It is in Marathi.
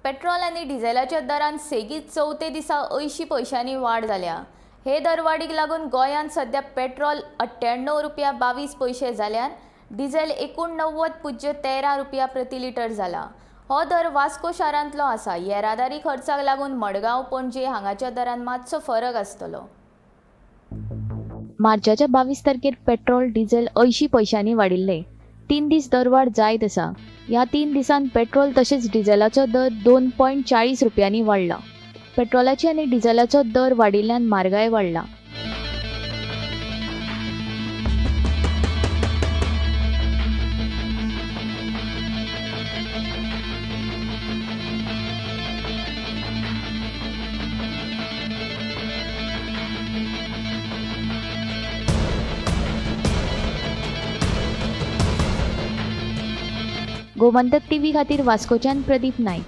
पेट्रोल आणि डिझेलाच्या दरांत सेगीत चवथे दिसा 80 पैशांनी वाड जाल्या। हे दरवाडीक लागून गोंयांत सध्या पेट्रोल 98 रुपया 22 पैसे जाल्यार डिझेल 89.13 रुपया प्रति लिटर जाला। हो दर वास्को शारांतलो आसा। येरादारी खर्चाक लागून मडगांव पणजे हांगाच्या दरांत मातसो फरक आसतलो। मार्चाच्या 22 तारखेर पेट्रोल डिझेल 80 पैशांनी वाडिल्ले। 3 दीस दरवाड जायत आसा। ह्या 3 दिसांत पेट्रोल तशेंच डिझेलाचो दर 2.40 रुपयांनी वाडला। पेट्रोलाची आनी डिझेलाचो दर वाडिल्ल्यान म्हारगाय वाडला। गोमंतक टीव्ही खातीर वास्कोच्यान प्रदीप नाईक।